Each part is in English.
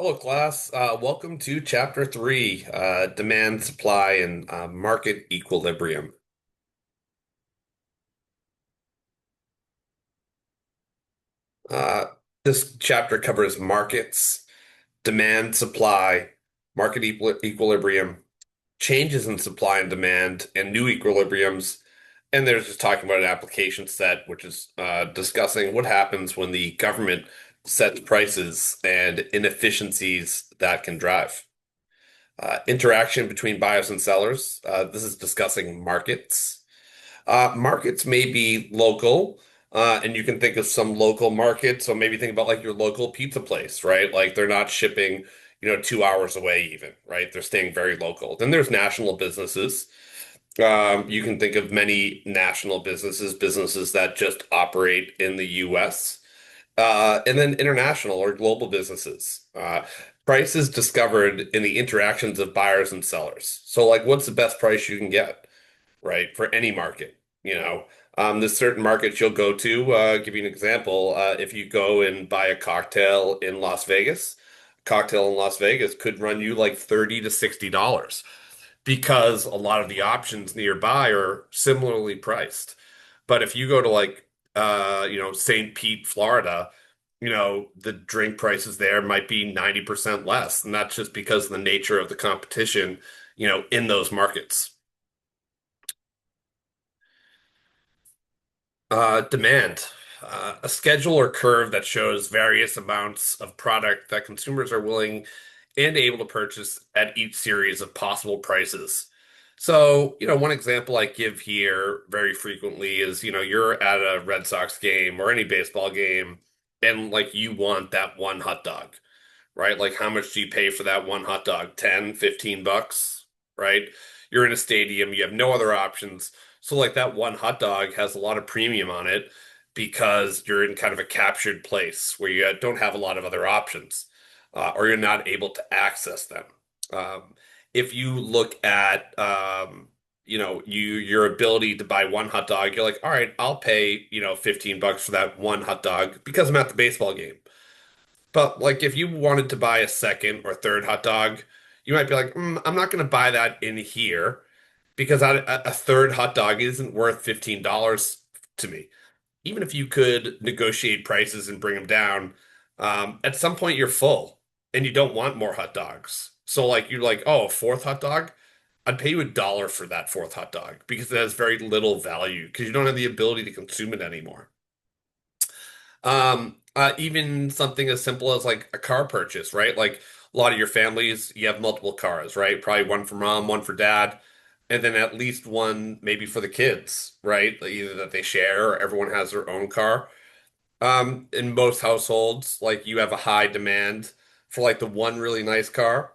Hello, class. Welcome to Chapter 3, Demand, Supply, and Market Equilibrium. Uh, this chapter covers markets, demand, supply, equilibrium, changes in supply and demand, and new equilibriums. And there's just talking about an application set, which is discussing what happens when the government sets prices and inefficiencies that can drive. Interaction between buyers and sellers. This is discussing markets. Markets may be local, and you can think of some local markets. So maybe think about like your local pizza place, right? Like they're not shipping, 2 hours away even, right? They're staying very local. Then there's national businesses. You can think of many national businesses, businesses that just operate in the US, and then international or global businesses. Price is discovered in the interactions of buyers and sellers. So, like, what's the best price you can get, right, for any market? There's certain markets you'll go to. Give you an example. If you go and buy a cocktail in Las Vegas could run you like $30 to $60 because a lot of the options nearby are similarly priced. But if you go to like St. Pete, Florida, the drink prices there might be 90% less. And that's just because of the nature of the competition, in those markets. Demand. A schedule or curve that shows various amounts of product that consumers are willing and able to purchase at each series of possible prices. So, one example I give here very frequently is, you're at a Red Sox game or any baseball game, and like you want that one hot dog, right? Like how much do you pay for that one hot dog? 10, 15 bucks, right? You're in a stadium, you have no other options. So like that one hot dog has a lot of premium on it because you're in kind of a captured place where you don't have a lot of other options, or you're not able to access them. If you look at your ability to buy one hot dog, you're like, all right, I'll pay, 15 bucks for that one hot dog because I'm at the baseball game. But like if you wanted to buy a second or third hot dog, you might be like, I'm not going to buy that in here because a third hot dog isn't worth $15 to me. Even if you could negotiate prices and bring them down, at some point you're full and you don't want more hot dogs. So like you're like, oh, a fourth hot dog? I'd pay you $1 for that fourth hot dog because it has very little value because you don't have the ability to consume it anymore. Even something as simple as like a car purchase, right? Like a lot of your families, you have multiple cars, right? Probably one for mom, one for dad, and then at least one maybe for the kids, right? Like either that they share or everyone has their own car. In most households, like you have a high demand for like the one really nice car.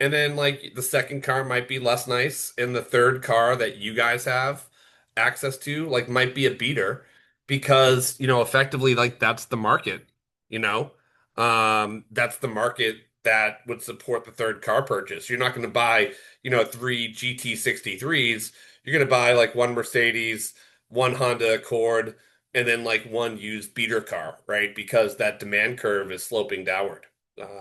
And then like the second car might be less nice, and the third car that you guys have access to like might be a beater because, effectively like that's the market, you know? That's the market that would support the third car purchase. You're not going to buy, three GT63s. You're going to buy like one Mercedes, one Honda Accord, and then like one used beater car, right? Because that demand curve is sloping downward.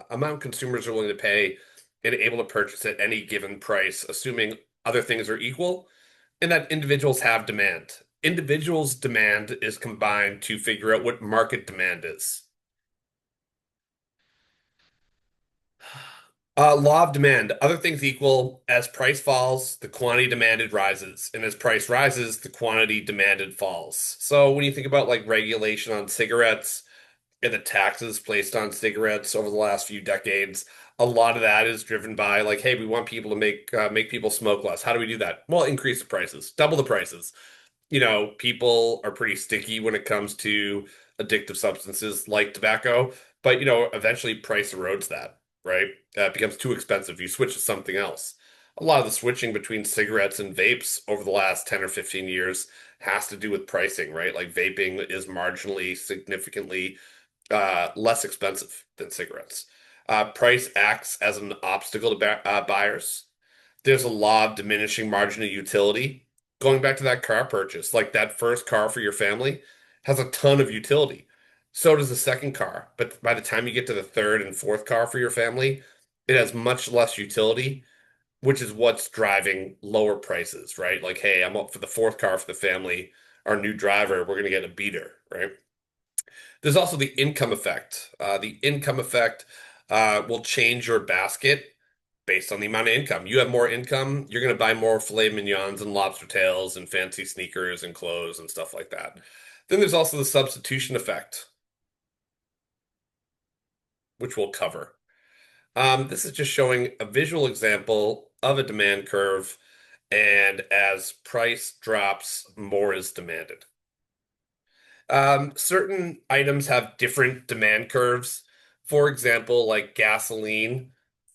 Amount consumers are willing to pay and able to purchase at any given price, assuming other things are equal, and that individuals have demand. Individuals' demand is combined to figure out what market demand is. Law of demand. Other things equal, as price falls, the quantity demanded rises. And as price rises, the quantity demanded falls. So when you think about like regulation on cigarettes, and the taxes placed on cigarettes over the last few decades, a lot of that is driven by like, hey, we want people to make people smoke less. How do we do that? Well, increase the prices, double the prices. People are pretty sticky when it comes to addictive substances like tobacco, but eventually price erodes that, right? It becomes too expensive. You switch to something else. A lot of the switching between cigarettes and vapes over the last 10 or 15 years has to do with pricing, right? Like vaping is marginally significantly less expensive than cigarettes. Price acts as an obstacle to buyers. There's a law of diminishing margin of utility. Going back to that car purchase, like that first car for your family has a ton of utility. So does the second car. But by the time you get to the third and fourth car for your family, it has much less utility, which is what's driving lower prices, right? Like, hey, I'm up for the fourth car for the family. Our new driver, we're going to get a beater, right? There's also the income effect. The income effect will change your basket based on the amount of income. You have more income, you're going to buy more filet mignons and lobster tails and fancy sneakers and clothes and stuff like that. Then there's also the substitution effect, which we'll cover. This is just showing a visual example of a demand curve, and as price drops, more is demanded. Certain items have different demand curves. For example, like gasoline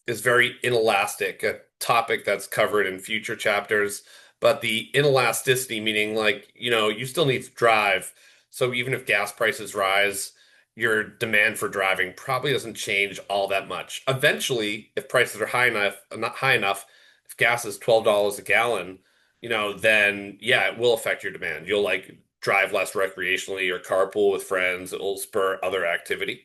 is very inelastic, a topic that's covered in future chapters. But the inelasticity, meaning like, you still need to drive. So even if gas prices rise, your demand for driving probably doesn't change all that much. Eventually, if prices are high enough, not high enough, if gas is $12 a gallon, then yeah, it will affect your demand. You'll like drive less recreationally or carpool with friends. It will spur other activity.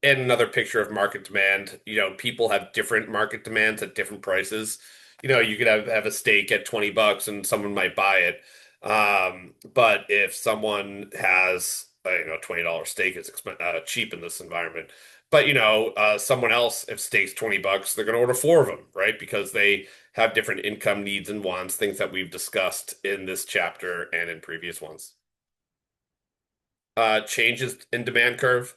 And another picture of market demand. People have different market demands at different prices. You could have a steak at $20 and someone might buy it. But if someone has, $20 steak is cheap in this environment. But someone else, if steak's $20, they're going to order four of them, right? Because they have different income needs and wants, things that we've discussed in this chapter and in previous ones. Changes in demand curve.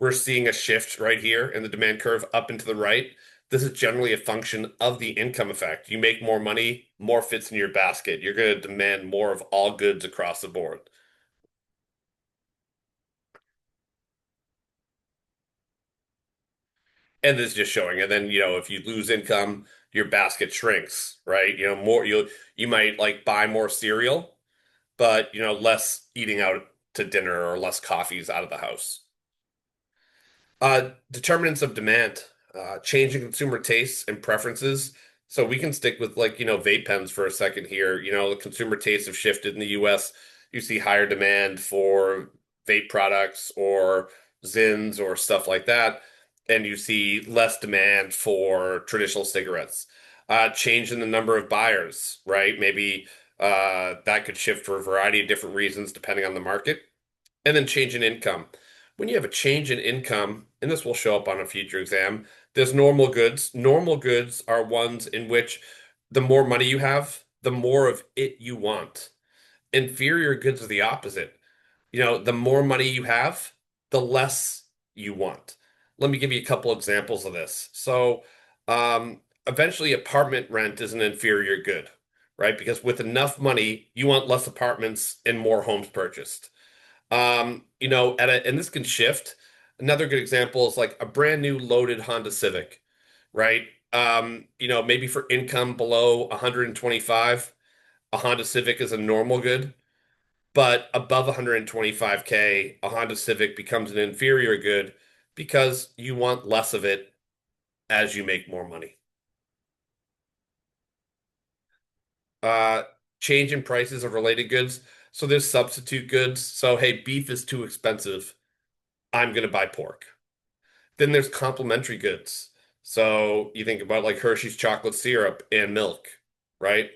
We're seeing a shift right here in the demand curve up and to the right. This is generally a function of the income effect. You make more money, more fits in your basket. You're going to demand more of all goods across the board. And this is just showing. And then, if you lose income, your basket shrinks, right? More you might like buy more cereal, but less eating out to dinner or less coffees out of the house. Determinants of demand, changing consumer tastes and preferences. So we can stick with like, vape pens for a second here. The consumer tastes have shifted in the US. You see higher demand for vape products or Zins or stuff like that. And you see less demand for traditional cigarettes. Change in the number of buyers, right? Maybe that could shift for a variety of different reasons depending on the market. And then change in income. When you have a change in income, and this will show up on a future exam, there's normal goods. Normal goods are ones in which the more money you have, the more of it you want. Inferior goods are the opposite. The more money you have, the less you want. Let me give you a couple examples of this. So, eventually, apartment rent is an inferior good, right? Because with enough money, you want less apartments and more homes purchased. And this can shift. Another good example is like a brand new loaded Honda Civic, right? Maybe for income below 125, a Honda Civic is a normal good, but above 125K, a Honda Civic becomes an inferior good because you want less of it as you make more money. Uh, Change in prices of related goods. So there's substitute goods. So hey, beef is too expensive. I'm going to buy pork. Then there's complementary goods. So you think about like Hershey's chocolate syrup and milk, right?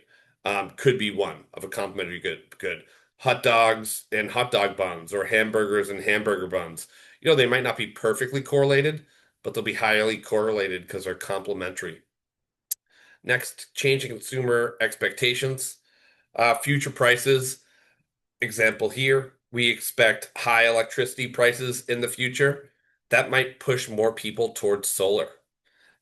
Could be one of a complementary good. Hot dogs and hot dog buns, or hamburgers and hamburger buns. They might not be perfectly correlated, but they'll be highly correlated because they're complementary. Next, changing consumer expectations. Future prices. Example here, we expect high electricity prices in the future. That might push more people towards solar.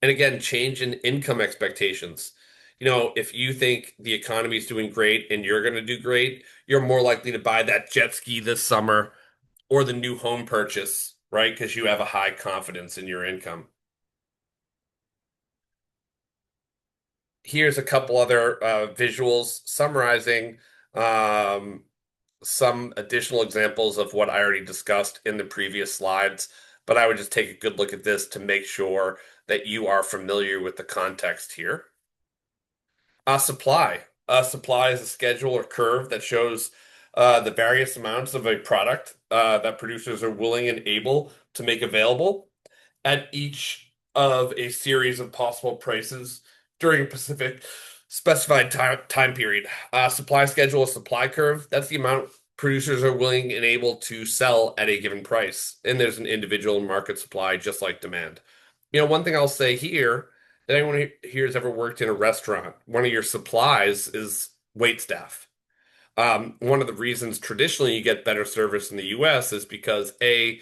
And again, change in income expectations. If you think the economy is doing great and you're going to do great, you're more likely to buy that jet ski this summer or the new home purchase, right? Because you have a high confidence in your income. Here's a couple other visuals summarizing um, some additional examples of what I already discussed in the previous slides, but I would just take a good look at this to make sure that you are familiar with the context here. Supply. Supply is a schedule or curve that shows the various amounts of a product that producers are willing and able to make available at each of a series of possible prices during a specified time period. Supply schedule, a supply curve, that's the amount producers are willing and able to sell at a given price. And there's an individual market supply just like demand. One thing I'll say here that anyone here has ever worked in a restaurant, one of your supplies is wait staff. One of the reasons traditionally you get better service in the US is because the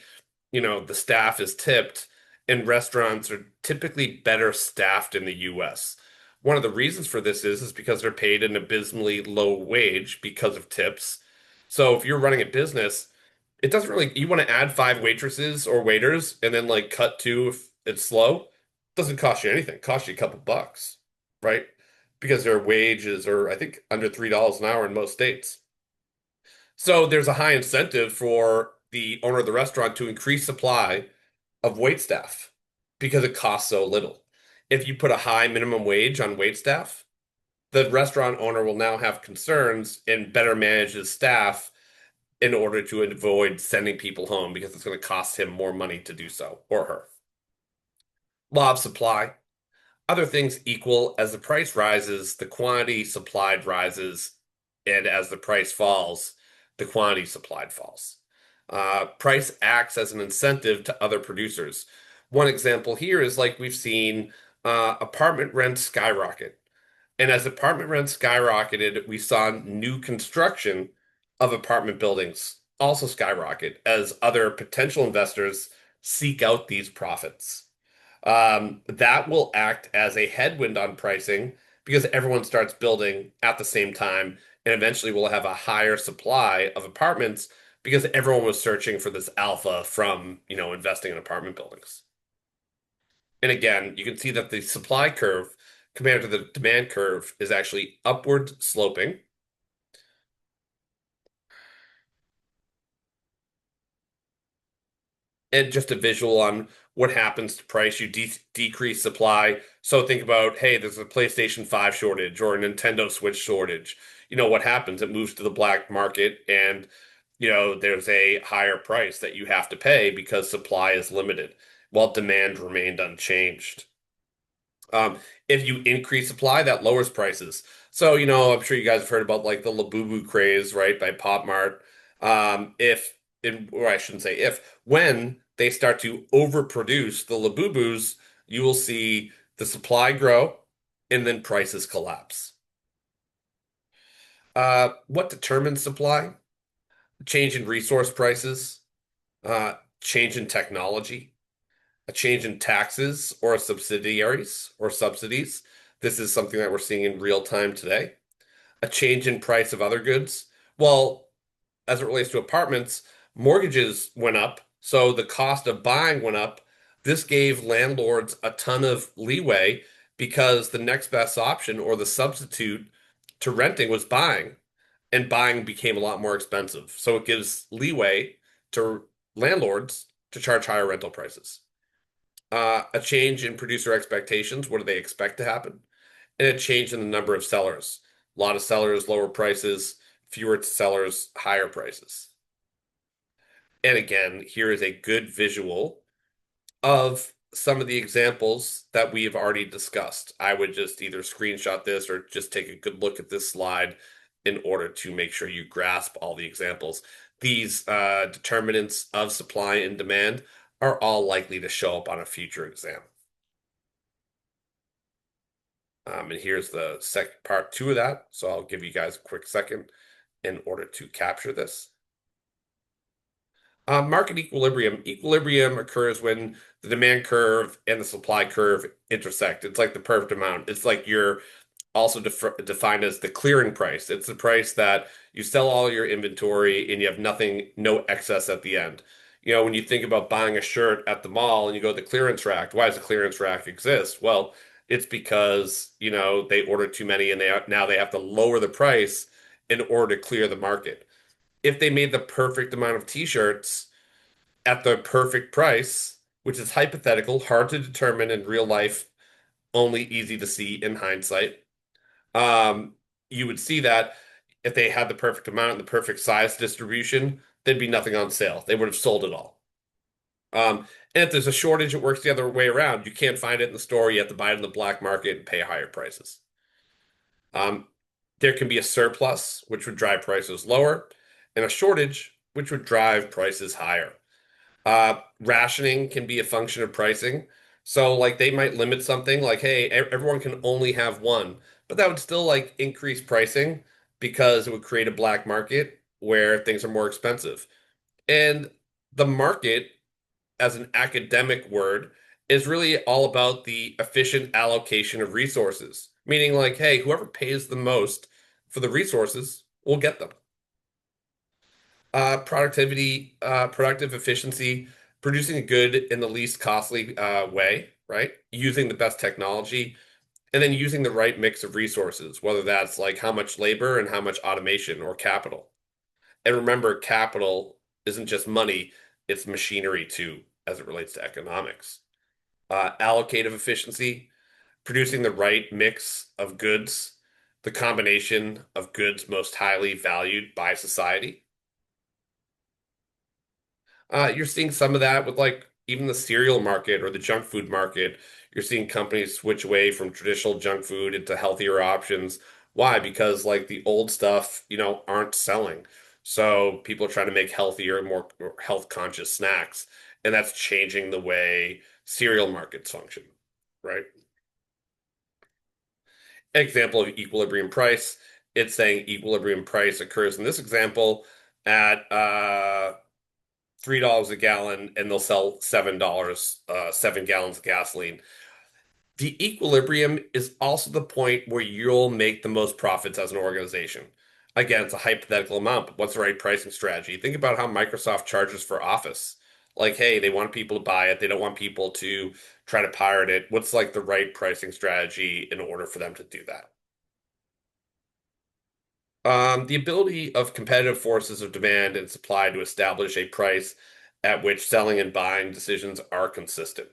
staff is tipped, and restaurants are typically better staffed in the US. One of the reasons for this is because they're paid an abysmally low wage because of tips. So if you're running a business, it doesn't really, you want to add five waitresses or waiters and then like cut two if it's slow, doesn't cost you anything. It costs you a couple bucks, right? Because their wages are, I think, under $3 an hour in most states. So there's a high incentive for the owner of the restaurant to increase supply of wait staff because it costs so little. If you put a high minimum wage on wait staff, the restaurant owner will now have concerns and better manage his staff in order to avoid sending people home because it's going to cost him more money to do so or her. Law of supply. Other things equal, as the price rises, the quantity supplied rises, and as the price falls, the quantity supplied falls. Price acts as an incentive to other producers. One example here is like we've seen apartment rents skyrocket. And as apartment rents skyrocketed, we saw new construction of apartment buildings also skyrocket as other potential investors seek out these profits. That will act as a headwind on pricing because everyone starts building at the same time, and eventually we'll have a higher supply of apartments because everyone was searching for this alpha from, investing in apartment buildings. And again, you can see that the supply curve compared to the demand curve is actually upward sloping. And just a visual on what happens to price. You decrease supply. So think about, hey, there's a PlayStation 5 shortage or a Nintendo Switch shortage. What happens? It moves to the black market and there's a higher price that you have to pay because supply is limited while demand remained unchanged. Um, if you increase supply, that lowers prices. So, I'm sure you guys have heard about like the Labubu craze, right, by Pop Mart. Or I shouldn't say if, when they start to overproduce the Labubus, you will see the supply grow and then prices collapse. What determines supply? Change in resource prices, change in technology, a change in taxes or subsidiaries or subsidies. This is something that we're seeing in real time today. A change in price of other goods. Well, as it relates to apartments, mortgages went up, so the cost of buying went up. This gave landlords a ton of leeway because the next best option or the substitute to renting was buying, and buying became a lot more expensive. So it gives leeway to landlords to charge higher rental prices. A change in producer expectations. What do they expect to happen? And a change in the number of sellers. A lot of sellers, lower prices, fewer sellers, higher prices. And again, here is a good visual of some of the examples that we have already discussed. I would just either screenshot this or just take a good look at this slide in order to make sure you grasp all the examples. These determinants of supply and demand are all likely to show up on a future exam. And here's the second part two of that. So I'll give you guys a quick second in order to capture this. Market equilibrium. Equilibrium occurs when the demand curve and the supply curve intersect. It's like the perfect amount. It's like you're also defined as the clearing price. It's the price that you sell all your inventory and you have nothing, no excess at the end. When you think about buying a shirt at the mall and you go to the clearance rack, why does the clearance rack exist? Well, it's because, they ordered too many and now they have to lower the price in order to clear the market. If they made the perfect amount of t-shirts at the perfect price, which is hypothetical, hard to determine in real life, only easy to see in hindsight, um, you would see that if they had the perfect amount and the perfect size distribution, there'd be nothing on sale. They would have sold it all. And if there's a shortage, it works the other way around. You can't find it in the store. You have to buy it in the black market and pay higher prices. Um, there can be a surplus, which would drive prices lower, and a shortage, which would drive prices higher. Rationing can be a function of pricing. So, like, they might limit something like, hey, everyone can only have one, but that would still like increase pricing because it would create a black market where things are more expensive. And the market, as an academic word, is really all about the efficient allocation of resources, meaning like, hey, whoever pays the most for the resources will get them. Productive efficiency, producing a good in the least costly way, right? Using the best technology, and then using the right mix of resources, whether that's like how much labor and how much automation or capital. And remember, capital isn't just money, it's machinery too, as it relates to economics. Allocative efficiency, producing the right mix of goods, the combination of goods most highly valued by society. You're seeing some of that with like even the cereal market or the junk food market. You're seeing companies switch away from traditional junk food into healthier options. Why? Because like the old stuff, aren't selling. So people are trying to make healthier, more health conscious snacks, and that's changing the way cereal markets function, right? Example of equilibrium price. It's saying equilibrium price occurs in this example at $3 a gallon and they'll sell $7, 7 gallons of gasoline. The equilibrium is also the point where you'll make the most profits as an organization. Again, it's a hypothetical amount, but what's the right pricing strategy? Think about how Microsoft charges for Office. Like, hey, they want people to buy it, they don't want people to try to pirate it. What's like the right pricing strategy in order for them to do that? The ability of competitive forces of demand and supply to establish a price at which selling and buying decisions are consistent.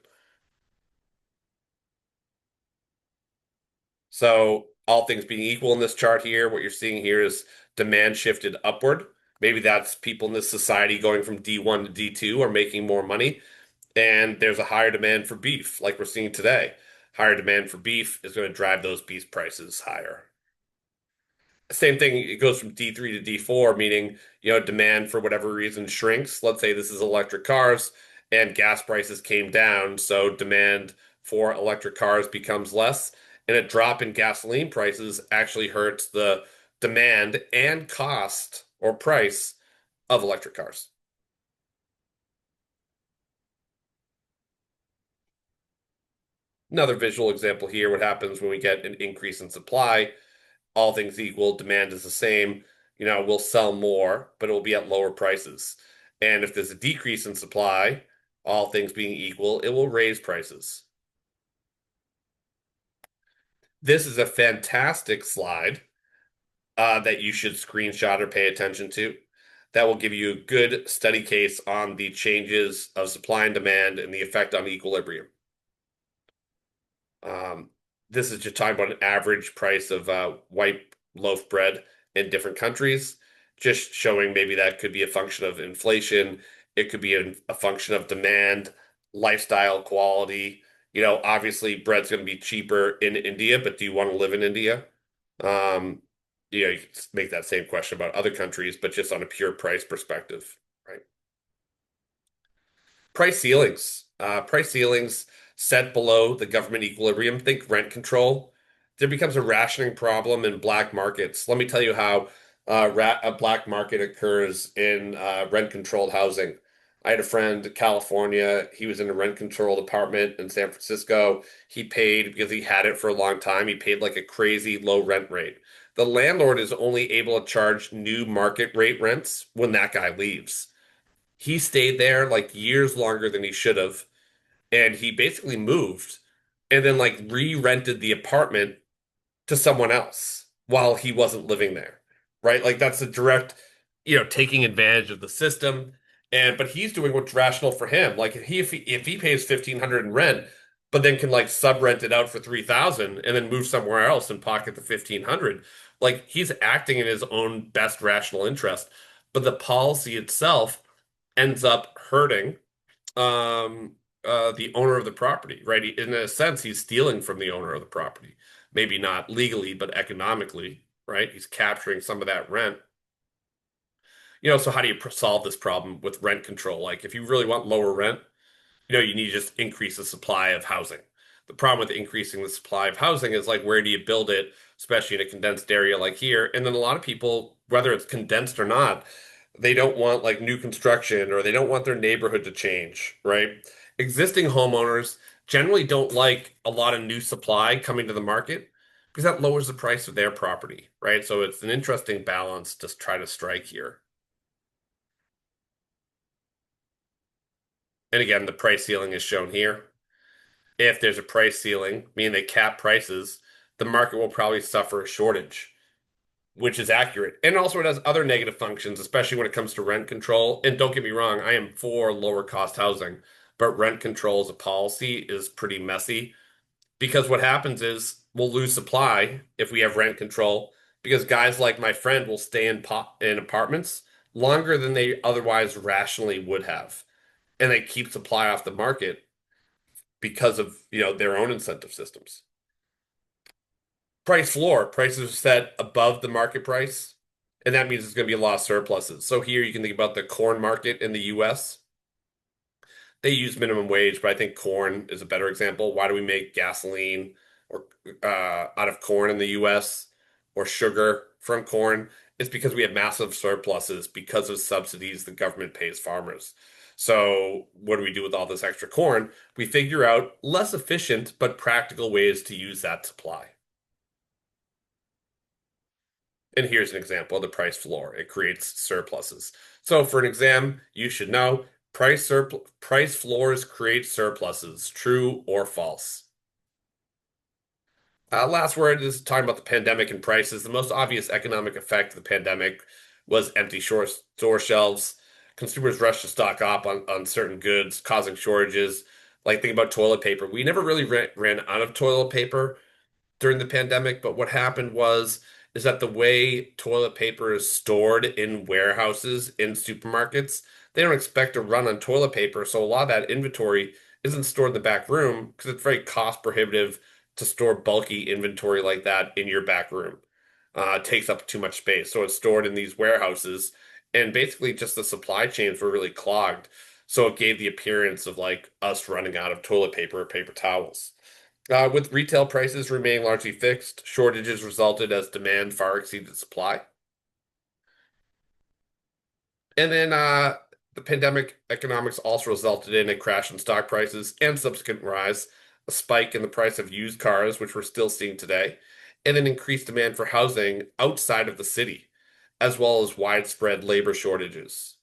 So, all things being equal in this chart here, what you're seeing here is demand shifted upward. Maybe that's people in this society going from D1 to D2 are making more money, and there's a higher demand for beef, like we're seeing today. Higher demand for beef is going to drive those beef prices higher. Same thing, it goes from D3 to D4, meaning, demand for whatever reason shrinks. Let's say this is electric cars and gas prices came down, so demand for electric cars becomes less, and a drop in gasoline prices actually hurts the demand and cost or price of electric cars. Another visual example here, what happens when we get an increase in supply, all things equal, demand is the same. We'll sell more, but it will be at lower prices. And if there's a decrease in supply, all things being equal, it will raise prices. This is a fantastic slide that you should screenshot or pay attention to. That will give you a good study case on the changes of supply and demand and the effect on equilibrium. Um, this is just talking about an average price of white loaf bread in different countries, just showing maybe that could be a function of inflation. It could be a function of demand, lifestyle quality. Obviously, bread's going to be cheaper in India, but do you want to live in India? Um, you can make that same question about other countries, but just on a pure price perspective, right? Price ceilings set below the government equilibrium. Think rent control. There becomes a rationing problem in black markets. Let me tell you how a black market occurs in rent-controlled housing. I had a friend in California. He was in a rent-controlled apartment in San Francisco. He paid because he had it for a long time. He paid like a crazy low rent rate. The landlord is only able to charge new market rate rents when that guy leaves. He stayed there like years longer than he should have, and he basically moved and then like re-rented the apartment to someone else while he wasn't living there. Right? Like that's a direct, taking advantage of the system. But he's doing what's rational for him. Like if he pays 1,500 in rent, but then can like sub rent it out for 3,000 and then move somewhere else and pocket the 1,500. Like he's acting in his own best rational interest, but the policy itself ends up hurting the owner of the property, right? In a sense, he's stealing from the owner of the property. Maybe not legally, but economically, right? He's capturing some of that rent. So how do you solve this problem with rent control? Like, if you really want lower rent, you need to just increase the supply of housing. The problem with increasing the supply of housing is like, where do you build it, especially in a condensed area like here? And then a lot of people, whether it's condensed or not, they don't want like new construction or they don't want their neighborhood to change, right? Existing homeowners generally don't like a lot of new supply coming to the market because that lowers the price of their property, right? So it's an interesting balance to try to strike here. And again, the price ceiling is shown here. If there's a price ceiling, meaning they cap prices, the market will probably suffer a shortage, which is accurate. And also, it has other negative functions, especially when it comes to rent control. And don't get me wrong, I am for lower cost housing, but rent control as a policy is pretty messy because what happens is we'll lose supply if we have rent control because guys like my friend will stay in apartments longer than they otherwise rationally would have. And they keep supply off the market because of, their own incentive systems. Price floor, prices are set above the market price, and that means there's going to be a lot of surpluses. So here you can think about the corn market in the US. They use minimum wage, but I think corn is a better example. Why do we make gasoline or out of corn in the US or sugar from corn? It's because we have massive surpluses because of subsidies the government pays farmers. So what do we do with all this extra corn? We figure out less efficient but practical ways to use that supply. And here's an example of the price floor. It creates surpluses. So for an exam, you should know price floors create surpluses, true or false. Last word is talking about the pandemic and prices. The most obvious economic effect of the pandemic was empty store shelves. Consumers rushed to stock up on certain goods, causing shortages. Like think about toilet paper. We never really ran out of toilet paper during the pandemic, but what happened was is that the way toilet paper is stored in warehouses in supermarkets, they don't expect to run on toilet paper, so a lot of that inventory isn't stored in the back room because it's very cost prohibitive to store bulky inventory like that in your back room. It takes up too much space, so it's stored in these warehouses, and basically just the supply chains were really clogged. So it gave the appearance of like us running out of toilet paper or paper towels. With retail prices remaining largely fixed, shortages resulted as demand far exceeded supply. And then the pandemic economics also resulted in a crash in stock prices and subsequent rise, a spike in the price of used cars, which we're still seeing today, and an increased demand for housing outside of the city, as well as widespread labor shortages.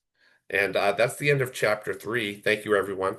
And that's the end of chapter 3. Thank you, everyone.